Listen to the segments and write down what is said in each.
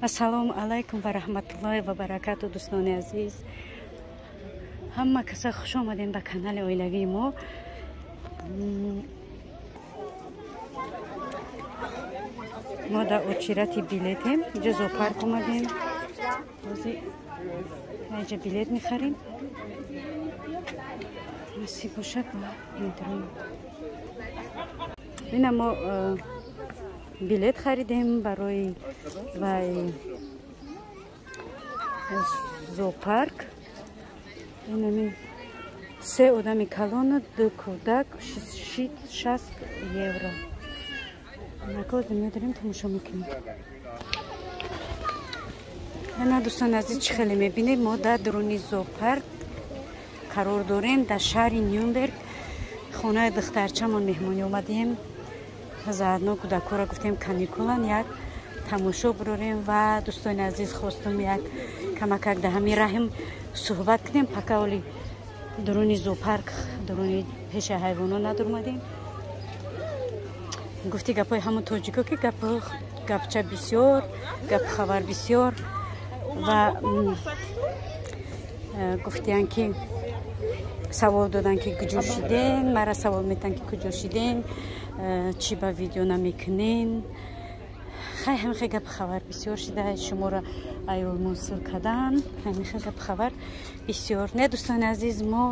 Ассалому алайкум ва раҳматуллоҳи ва баракату дӯстони азиз. Ҳама каса хуш омадем ба канали оилавии мо. Мо дар очирати билетем. Инҷо зоопарк омадем. Ҳозир инҷа билет мехарем. Насиб бошад метавонем. Бина мо билет харидем барои вай зоопарк. Инами 3 одами калону, 2 кӯдак, 60 евро. Накоз медарем тамошо мекунем. Ана дӯстон азиз чӣ хеле мебинем, мо дар дуруни зоопарк қарор дорем дар шаҳри Нюрнберг. хонаи духтарчамон меҳмонӣ омадем. заодно кӯдакҳоро гуфтем каникулан як тамошо бурорем ва дӯстони азиз хостум як камакак дар ҳамин раҳм суҳбат кунем. пака оли дуруни зоопарк, дуруни пеши ҳайвонот надурмадем. гуфти гапҳои ҳамон тоҷико ки гапча бисёр, гапхабар бисёр ва гуфтиян ки савол додан ки куҷо шиден, мара савол метан ки куҷо шиден, чӣ ба видео намекунен. ҳамихе гапхабар бисёр шида шуморо аёл мусул кардан. ҳамихе гапхабар бисёр. Не дӯстони азиз, мо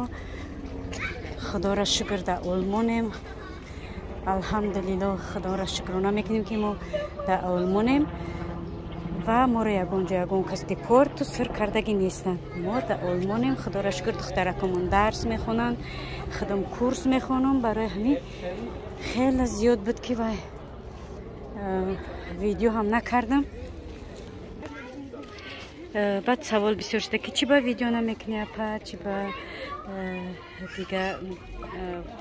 худоро шукр дар олмонем. алҳамдулиллоҳ, худоро шукрона мекунем ки мо дар олмонем ва моро ягонҷо ягон кас депорту сир кардаги нестанд. мо дар олмонем. худоро шукр духтаракамон дарс мехонанд, худам курс мехонам. барои ҳамин хеле зиёд буд ки вай видео ҳам накардам. баъд савол бисёр шуда ки чӣ ба видео намекунӣ апа, чӣ ба дигар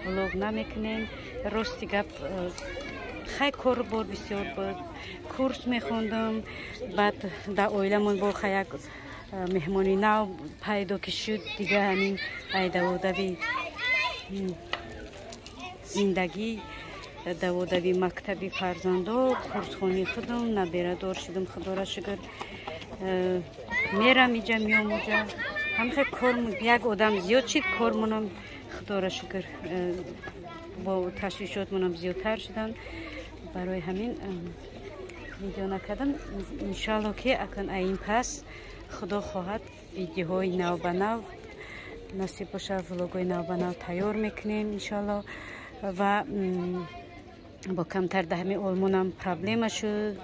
влог намекунем. рости гап хай корбор бисёр буд. курс мехондам. баъд дар оиламон боха як меҳмони нав пайдо ки шуд. дига ҳамин даводави зиндагӣ, даводави мактаби фарзандо, курсхони худам набирадор шудам. худоро шукр мерам иҷа меом уҷа. ҳамихе кор як одам зиёд шид, кормонам худоро шукр бо ташвишотмонам зиёдтар шуданд. барои ҳамин видео накардам. иншоалло ки акн аин пас худо хоҳад видеоҳои нав ба нав насиб бошад, влогҳои нав ба нав тайёр мекунем иншоалло. ва бо камтар дар ҳамин олмонам проблема шуд.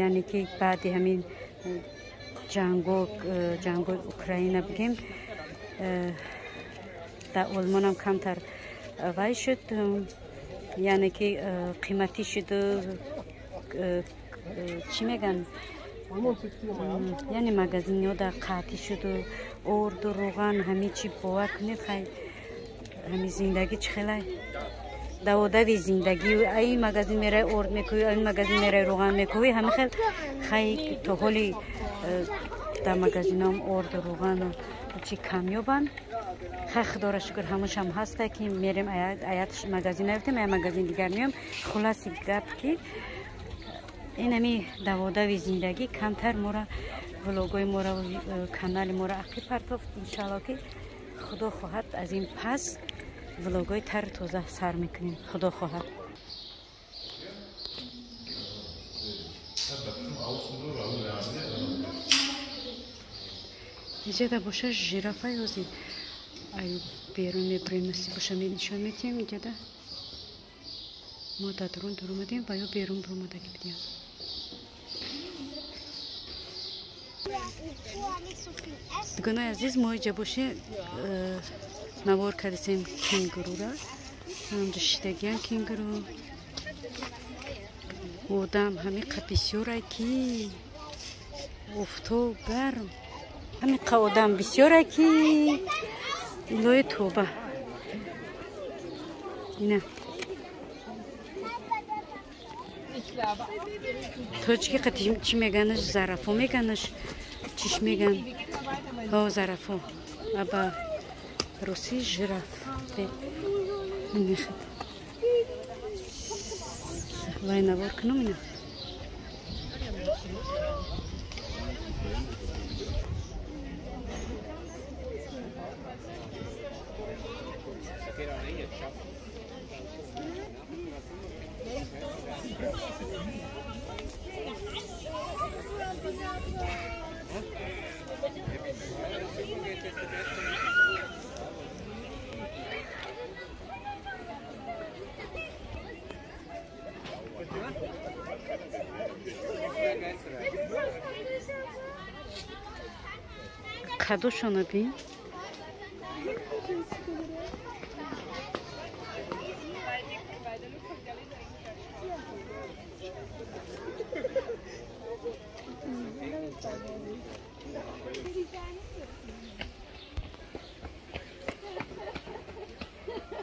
яъне ки баъди ҳамин ҷангои украина бигем дар олмонам камтар вай шуд. яъне ки қиматӣ шуду, чӣ меган, яъне магазинҳо дар қатӣ шуду, орду роған ҳамин чӣ бовар кунед. хай ҳамин зиндагӣ чӣ хелай даводави зиндагӣ. ин магазин мерай орд мекӯӣ, ин магазин мерай роған мекӯӣ. ҳамин хел хай то ҳоли дар магазинам орду роғану чӣ камёбанд. хай худоро шукр ҳамошам ҳаста ки мерем аят магазин наёфтем, ая магазин дигар меём. хулоси гап ки инами даводави зиндагӣ камтар моро влогои моро канали моро ақиб партофт. иншоалло ки худо хоҳад аз ин пас влогои тару тоза сар мекунем. худо хоҳад. иҷада боша жирафа ёзи ай берун мебурем. насиб боша нишон метиҳем. иҷада мо дар дурун дуромадем ва ё берун буромадаги бидиям. дугонои азиз, мо иҷа боше навор кардисем кенгурура. ҳамҷа шидагиян кенгуру одам ҳамин қа бисёрай ки офтоб гарм. ҳамин қа одам бисёрай ки илои тоба. ина тоҷики қа чӣ меганаш? зарафо меганаш? чиш меган? ҳо зарафо. аба руси жираф. вай навор кунам ина. کادوشون ببین.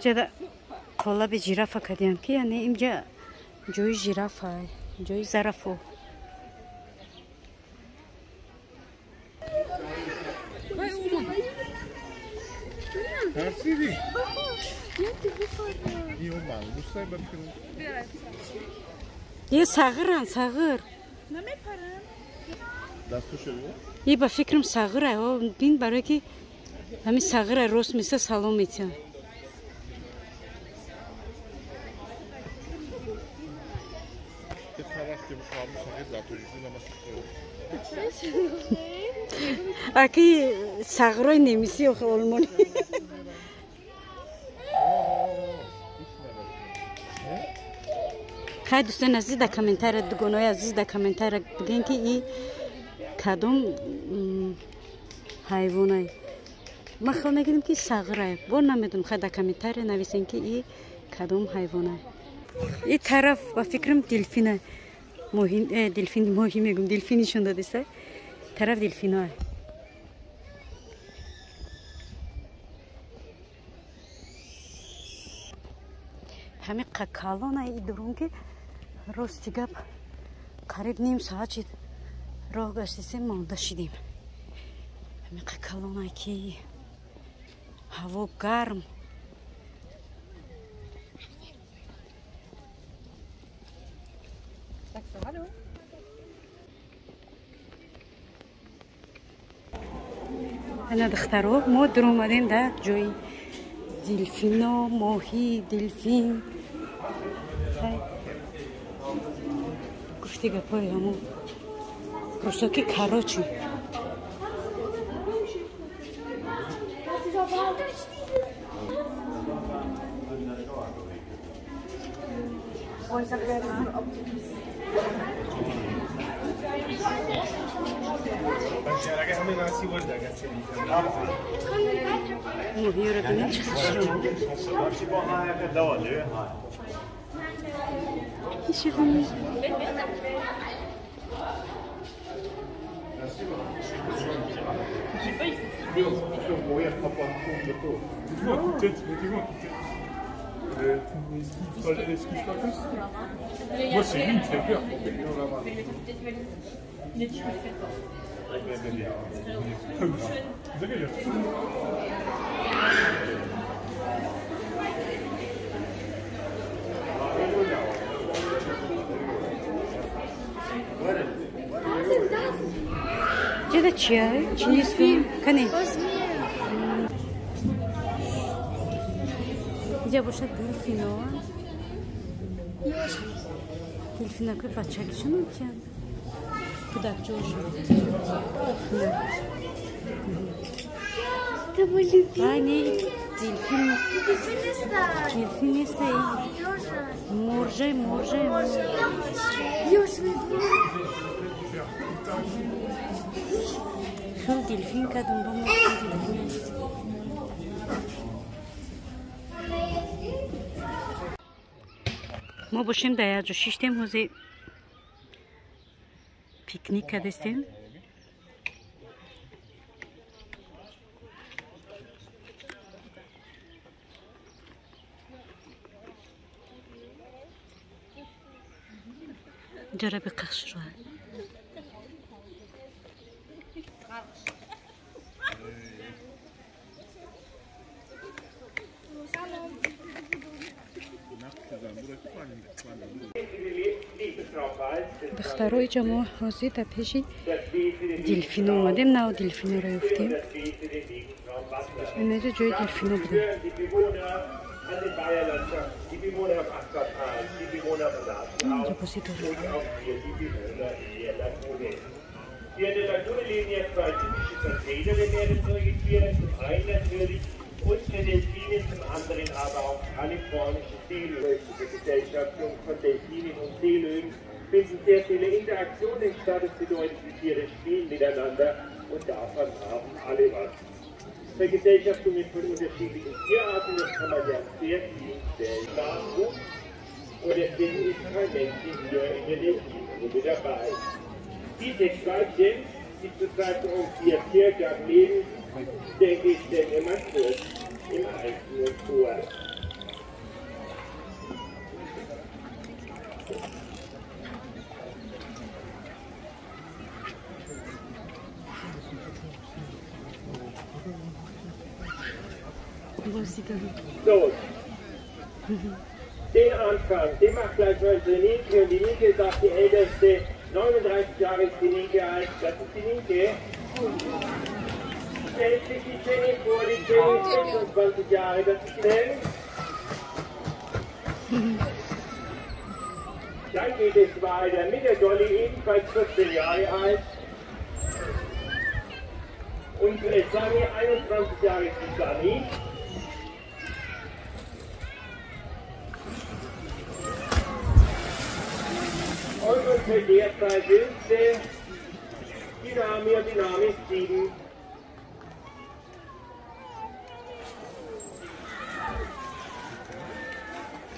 جدا کلا به جیرافه کردیم که یعنی اینجا جوی جیرافه جوی زرافه. Tersi iyi olmalı. Ruslar bakın. یه صغیرن صغیر. نمیپرن. دستو شده؟ یه با فکرم صغیره و بین برای که همین صغیره روز میشه سلام میتن. Bir taraf gibi kalmış. Hep zaten ama اکی صغیرای نمیسی و آلمانی. خیلی دوستان عزیز در کامنتر دوگانای عزیز در کامنتر بگین که این کدوم حیوانه. ما خیلی میگیم که صغیره. بار نمیدونم خیلی در کامنتر نویسین که این کدوم حیوانه. این طرف با فکرم دلفینه. دلفین ماهی میگم دلفینیشون داده سه. طرف دلفینه. همین قکالانه ای درون که راستیگه قریب نیم ساعت شد راه گشتیم مانده شدیم. همین قکالانه که هوا گرم. انا دخترو ما در اومدیم در جای دلفینا ماهی دلفین گفتی گپای همون روساکی کراچی ماهی رو بینید چقدر Moi c'est lui qui fait peur. چه چیه؟ چی نیستی؟ کنی؟ اینجا باشه دلفینا دلفینا که بچه کشون میکنن کودک جوشون اینی دلفین دلفین نیست مرجه خیلی دلفین که دنبال دلفین است ما باشیم در یه جا شیشتیم حوزه پیکنیک کردستیم جرا بقخش رو دخترای جمع حاضر در پیشی دلفین اومدیم نه دلفین رو یفتیم اینجا جای دلفین بودیم اینجا باسی داریم Die hat der Lagune-Linie zwei typische Vertreter der Meeressäugetiere, zum einen natürlich unsere Delfine, zum anderen aber auch kalifornische Seelöwen. Die Gesellschaftung von Delfinen und Seelöwen finden sehr viele Interaktionen statt. Das bedeutet, die Tiere spielen miteinander und davon haben alle was. Vergesellschaftungen von unterschiedlichen Tierarten, das kann man ja sehr viel stellen. Nachwuchs und deswegen ist kein Männchen hier in der Delfinrunde dabei. Diese Weibchen, die zurzeit um 4 Tiergarten leben, denke ich, stellen wir mal kurz im Einzelnen vor. So, den Anfang, den macht gleich mal unsere Nienke und die Nienke sagt die Älteste, 39 Jahre ist die Nienke alt, das ist die Nienke. Stellt sich die Jenny vor, die Jenny ist 26 Jahre, das ist schnell. Dann geht es weiter mit der Dolly, ebenfalls 14 Jahre alt. Und Sunny, 21 Jahre ist die Sunny. Und unsere derzeit jüngste, die Name ist 7.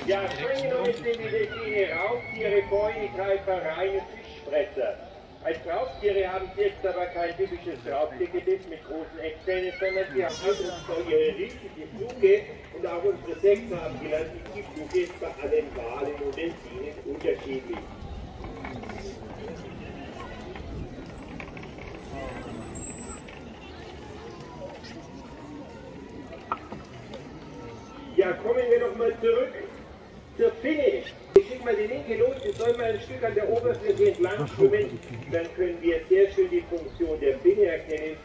Ja, springen uns in die Delfine Raubtiere, Bäume, Greifer, reine Fischfresser. Als Raubtiere haben sie jetzt aber kein typisches Raubtiergebiss mit großen Eckzähnen, sondern sie haben halt so ihre riesige Fluge und auch unsere Sechser haben gelernt, die Fluge ist bei allen Walen und Delfinen unterschiedlich. Ja, kommen wir noch mal zurück zur Finne. Ich schicke mal die Linke los, wir sollen mal ein Stück an der Oberfläche entlang schwimmen, dann können wir sehr schön die Funktion der Finne erkennen.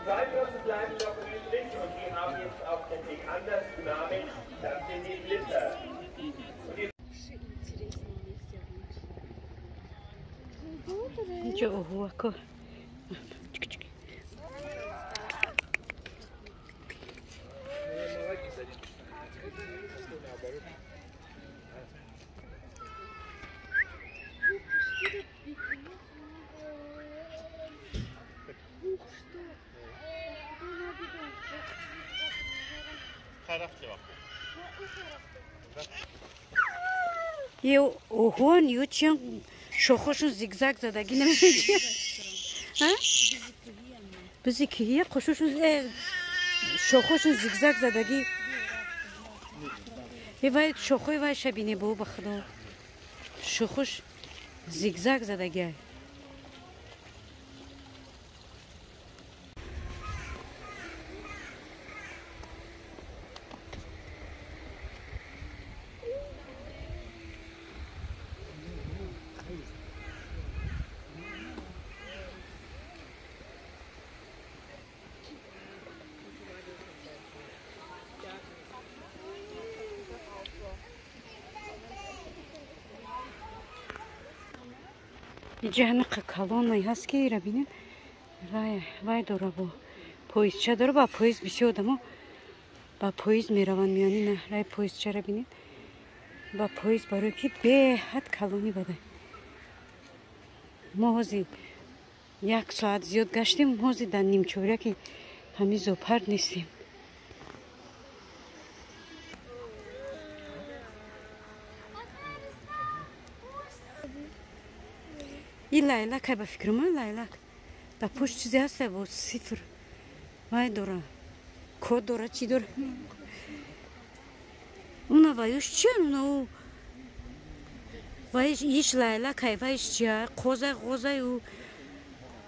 Zwei Flossen bleiben noch übrig und die haben jetzt auch den anderen Namen, das sind die Blitzer. Ничего, лако. Ё охон ючен шохошун зигзаг задаги намеди. А? Бизи кие қошошун шохошун зигзаг задаги. Ивай шохой вай шабине бо ба худо. Шохош зигзаг задаги. اینجا همه کالونایی هست که را بینیم وای داره با پویز چه داره با پویز بسیار دمو با پویز میروان میانی نه رای پویز چه را بینیم با پویز برای که به حد کالونی بده ما هزی 1 ساعت زیاد گشتیم هزی در نیم چوره که همی زوپر نیستیم این لایلک های با فکرم لایلک در پشت چیزی هست با 0 وای داره کد داره چی داره اونا وایش چیه اونا وایش ایش لایلک های وایش چیه قوزه و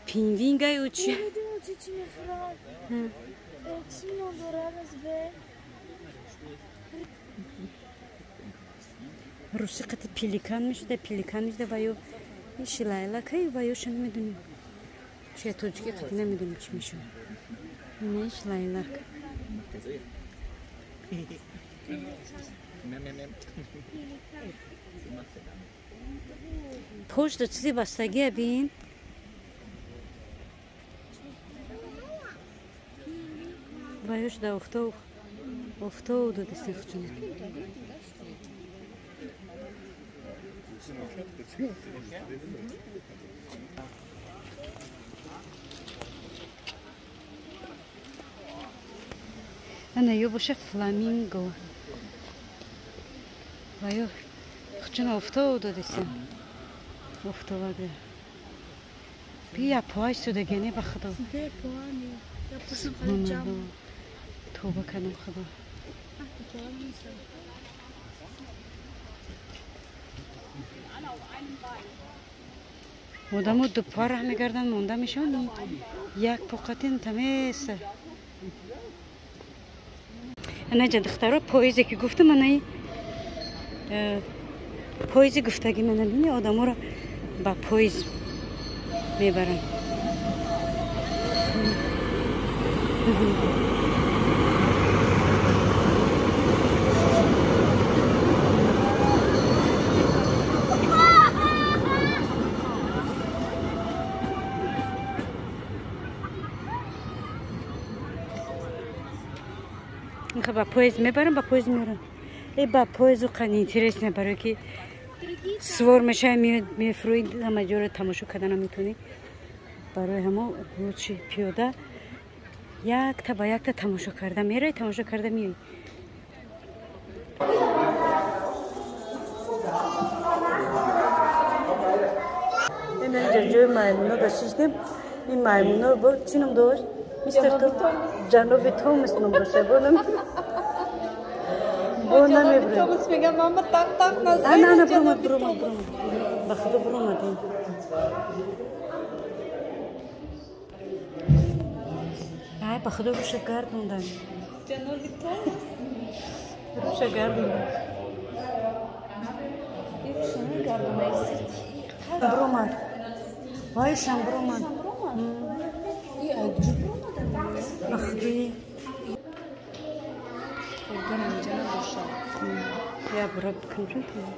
پینوینگ های و چیه روسی قطع پیلیکان میشه پیلیکان میشه وایو ایش لایلک های وایوش نمیدونیم چیه توجگی قطع نمیدونیم چی میشه نیش لایلک پشت چیزی بستگی بین وایش دا افتو دو دستی خچون انا یو باشه فلامینگو وایو خچون افتو دو دستی افتو وگه بیا پای سوده گنی بخدا بیا پایانی یا پسیم خیلی جام توبه کنم خدا مدامو دو پا ره میگردن مونده میشن یک پاقتین تمیسه انا جا دخترها پاییزی که گفتم من پاییزی گفتگی من بینی آدم ها را با پاییز میبرن اینکه با پاییز میبرن با پاییز میرن ای با پاییز و قنی اینترس برای که سوار میشه میفروید همه جا رو تماشا کردن میتونی برای همه روچی پیاده یک تا با یک تا تماشا کرده میره تماشا کرده میری این اینجا مایمونا داشتیم این مایمونا با چینم داشت میستر تو جنوبی تومس نمبرشه بونم جنوبی تومس میگم ماما تق نزدی نه برو بخدا برو مدین ای بخدا روشه گردوندن جنوبی تومس روشه گردوندن روشه گردوندن برو مد وایشم برو مد بخدی Organım canım boşa. Ya bırak kımrın tamam.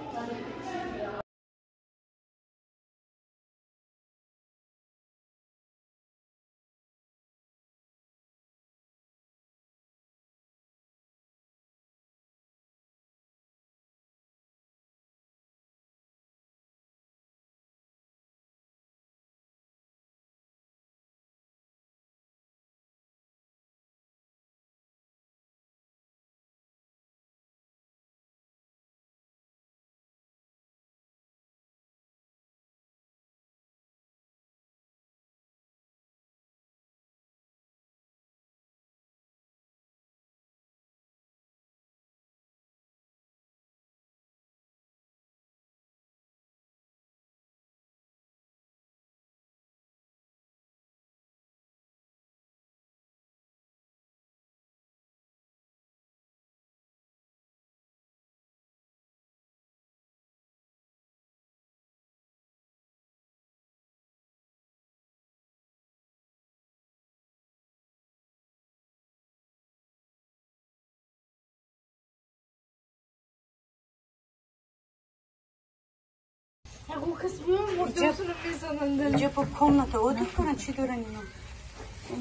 Bu kısmı vurdursun insanın. Cep komnata odur kana çi dören ina.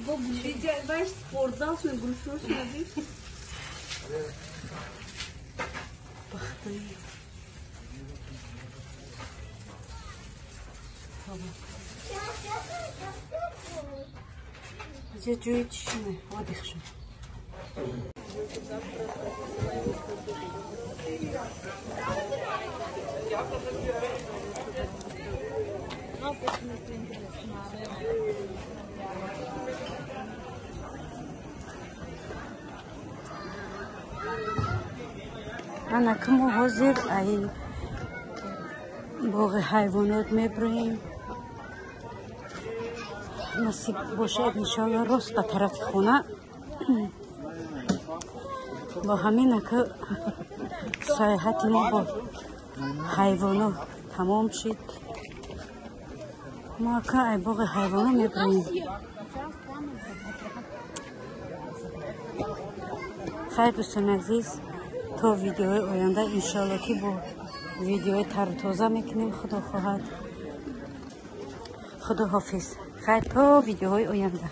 Bu bir baş sportsal şunu buluşuyorsun abi. Baktım. Tamam. Bize cüyü çişine. Hadi kışım. انا کمو حاضر ای باغ حیوانات میبریم نصیب باشه انشالله راست به طرف خونه با همین که سیاحت ما با حیوانات تمام شد ما که ای باغ حیوانات میبریم خیر دوستان عزیز تا ویدیو آینده انشالله که با ویدیو تر تازه میکنیم. خدا خواهد. خدا حافظ. خیر تا ویدیوهای آینده.